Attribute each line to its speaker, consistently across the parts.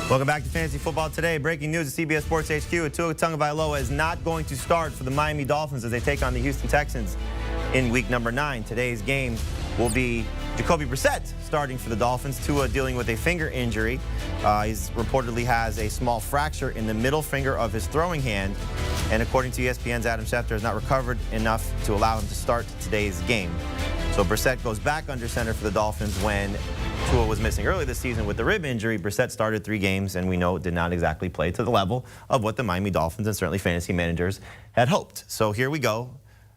Speaker 1: Welcome back to Fantasy Football Today. Breaking news at CBS Sports HQ. Tua Tagovailoa is not going to start for the Miami Dolphins as they take on the Houston Texans in week number 9. Today's game will be Jacoby Brissett starting for the Dolphins. Tua dealing with a finger injury. He reportedly has a small fracture in the middle finger of his throwing hand. And according to ESPN's Adam Schefter, has not recovered enough to allow him to start today's game. So Brissett goes back under center for the Dolphins when Tua was missing early this season with the rib injury. Brissett started 3 games, and we know did not exactly play to the level of what the Miami Dolphins and certainly fantasy managers had hoped. So here we go.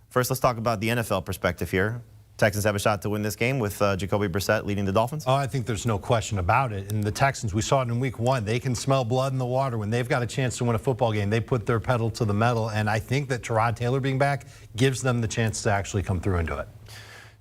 Speaker 1: First, let's talk about the NFL perspective here. Texans have a shot to win this game with Jacoby Brissett leading the Dolphins?
Speaker 2: Oh, I think there's no question about it. And the Texans, we saw it in week 1. They can smell blood in the water. When they've got a chance to win a football game, they put their pedal to the metal. And I think that Tyrod Taylor being back gives them the chance to actually come through and do it.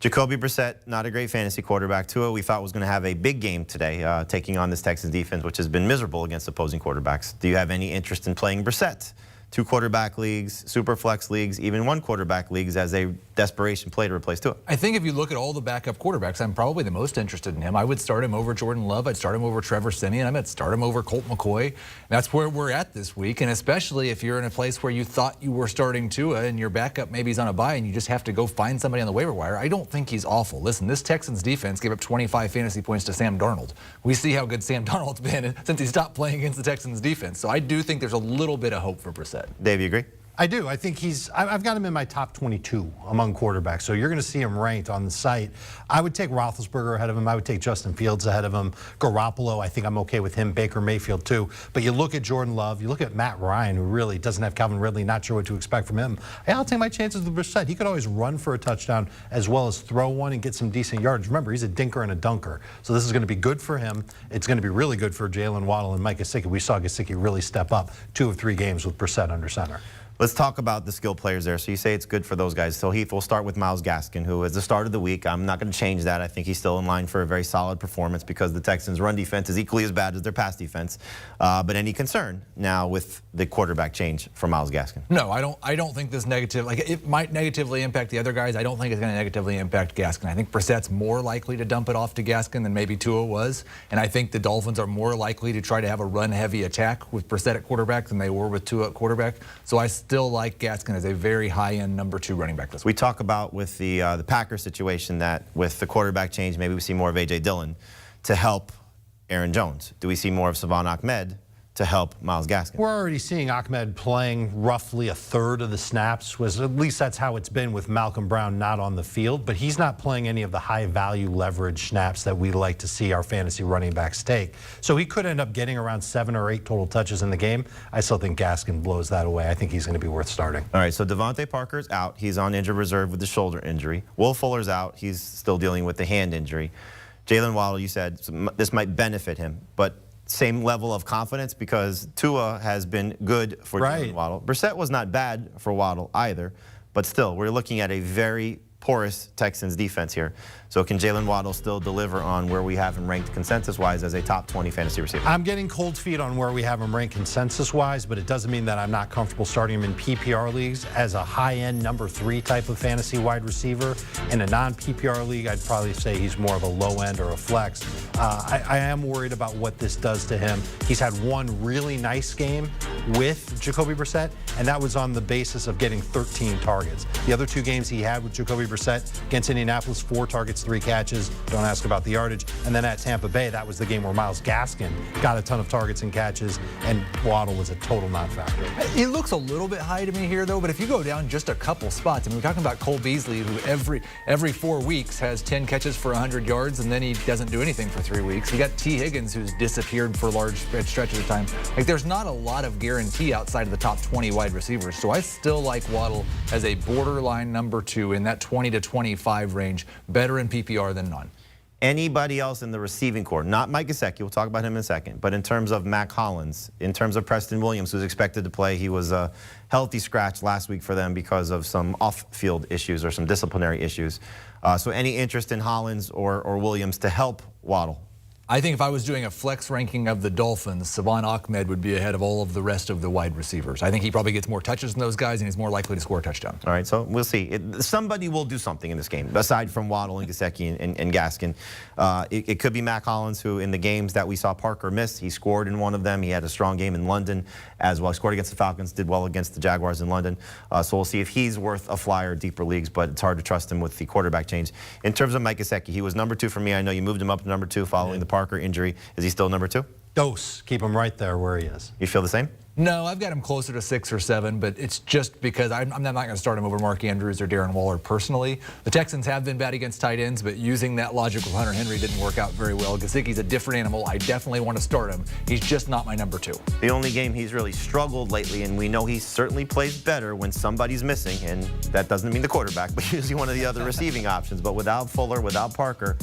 Speaker 1: Jacoby Brissett, not a great fantasy quarterback. Tua, we thought was going to have a big game today, taking on this Texans defense, which has been miserable against opposing quarterbacks. Do you have any interest in playing Brissett? 2 quarterback leagues, super flex leagues, even 1 quarterback leagues as a desperation play to replace Tua.
Speaker 3: I think if you look at all the backup quarterbacks, I'm probably the most interested in him. I would start him over Jordan Love. I'd start him over Trevor Siemian. I might start him over Colt McCoy. That's where we're at this week, and especially if you're in a place where you thought you were starting Tua and your backup maybe is on a bye and you just have to go find somebody on the waiver wire. I don't think he's awful. Listen, this Texans defense gave up 25 fantasy points to Sam Darnold. We see how good Sam Darnold's been since he stopped playing against the Texans defense. So I do think there's a little bit of hope for Brissett.
Speaker 1: Dave, you agree?
Speaker 2: I do. I think I've got him in my top 22 among quarterbacks. So you're going to see him ranked on the site. I would take Roethlisberger ahead of him. I would take Justin Fields ahead of him. Garoppolo, I think I'm okay with him. Baker Mayfield too. But you look at Jordan Love, you look at Matt Ryan, who really doesn't have Calvin Ridley, not sure what to expect from him. I'll take my chances with Brissett. He could always run for a touchdown as well as throw one and get some decent yardage. Remember, he's a dinker and a dunker. So this is going to be good for him. It's going to be really good for Jalen Waddle and Mike Gesicki. We saw Gesicki really step up 2 of 3 games with Brissett under center.
Speaker 1: Let's talk about the skill players there. So you say it's good for those guys. So Heath, we'll start with Myles Gaskin, who is the start of the week. I'm not going to change that. I think he's still in line for a very solid performance because the Texans' run defense is equally as bad as their pass defense. But any concern now with the quarterback change for Myles Gaskin?
Speaker 3: No, I don't think this negative, like it might negatively impact the other guys. I don't think it's going to negatively impact Gaskin. I think Brissett's more likely to dump it off to Gaskin than maybe Tua was. And I think the Dolphins are more likely to try to have a run-heavy attack with Brissett at quarterback than they were with Tua at quarterback. So I still like Gaskin as a very high-end number 2 running back this week.
Speaker 1: We talk about with the Packers situation that with the quarterback change, maybe we see more of A.J. Dillon to help Aaron Jones. Do we see more of Savon Ahmed to help Myles Gaskin?
Speaker 2: We're already seeing Ahmed playing roughly a third of the snaps. At least that's how it's been with Malcolm Brown not on the field, but he's not playing any of the high-value leverage snaps that we like to see our fantasy running backs take. So he could end up getting around 7 or 8 total touches in the game. I still think Gaskin blows that away. I think he's going to be worth starting.
Speaker 1: All right, so Devontae Parker's out. He's on injured reserve with the shoulder injury. Will Fuller's out. He's still dealing with the hand injury. Jalen Waddle, you said this might benefit him, but same level of confidence because Tua has been good for Jalen Waddle. Brissett was not bad for Waddle either, but still, we're looking at a very porous Texans defense here. So can Jalen Waddle still deliver on where we have him ranked consensus-wise as a top 20 fantasy receiver?
Speaker 2: I'm getting cold feet on where we have him ranked consensus-wise, but it doesn't mean that I'm not comfortable starting him in PPR leagues as a high-end number 3 type of fantasy wide receiver. In a non-PPR league, I'd probably say he's more of a low-end or a flex. I am worried about what this does to him. He's had 1 really nice game with Jacoby Brissett, and that was on the basis of getting 13 targets. The other 2 games he had with Jacoby Brissett against Indianapolis, 4 targets, 3 catches. Don't ask about the yardage. And then at Tampa Bay, that was the game where Myles Gaskin got a ton of targets and catches, and Waddle was a total non-factor.
Speaker 3: It looks a little bit high to me here, though, but if you go down just a couple spots, I mean, we're talking about Cole Beasley, who every 4 weeks has 10 catches for 100 yards, and then he doesn't do anything for 3 weeks. You got T. Higgins, who's disappeared for large stretches of time. Like, there's not a lot of guarantee outside of the top 20 wide receivers, so I still like Waddle as a borderline number 2 in that 20 to 25 range, better in PPR than none.
Speaker 1: Anybody else in the receiving corps, not Mike Gesicki, we'll talk about him in a second, but in terms of Mac Hollins, in terms of Preston Williams, who's expected to play, he was a healthy scratch last week for them because of some off-field issues or some disciplinary issues. So any interest in Hollins or Williams to help Waddle?
Speaker 3: I think if I was doing a flex ranking of the Dolphins, Savon Ahmed would be ahead of all of the rest of the wide receivers. I think he probably gets more touches than those guys, and he's more likely to score a touchdown.
Speaker 1: All right, so we'll see. Somebody will do something in this game, aside from Waddle and Gesicki and Gaskin. It could be Mac Hollins, who in the games that we saw Parker miss, he scored in one of them. He had a strong game in London as well. He scored against the Falcons, did well against the Jaguars in London. So we'll see if he's worth a flyer deeper leagues, but it's hard to trust him with the quarterback change. In terms of Mike Gesicki, he was number 2 for me. I know you moved him up to number 2 following the Parker injury. Is he still number 2?
Speaker 2: Dose. Keep him right there where he is.
Speaker 1: You feel the same?
Speaker 3: No, I've got him closer to 6 or 7, but it's just because I'm not going to start him over Mark Andrews or Darren Waller personally. The Texans have been bad against tight ends, but using that logic with Hunter Henry didn't work out very well. Gesicki's a different animal. I definitely want to start him. He's just not my number 2.
Speaker 1: The only game he's really struggled lately, and we know he certainly plays better when somebody's missing, and that doesn't mean the quarterback, but usually one of the other receiving options. But without Fuller, without Parker,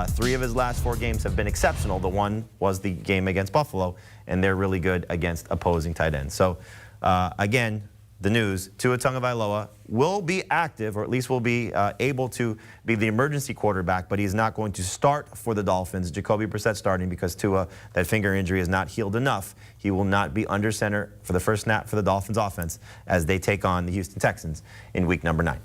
Speaker 1: 3 of his last 4 games have been exceptional. The one was the game against Buffalo, and they're really good against opposing tight ends. So, again, the news, Tua Tagovailoa will be active, or at least will be able to be the emergency quarterback, but he's not going to start for the Dolphins. Jacoby Brissett starting because Tua, that finger injury is not healed enough. He will not be under center for the first snap for the Dolphins offense as they take on the Houston Texans in week number 9.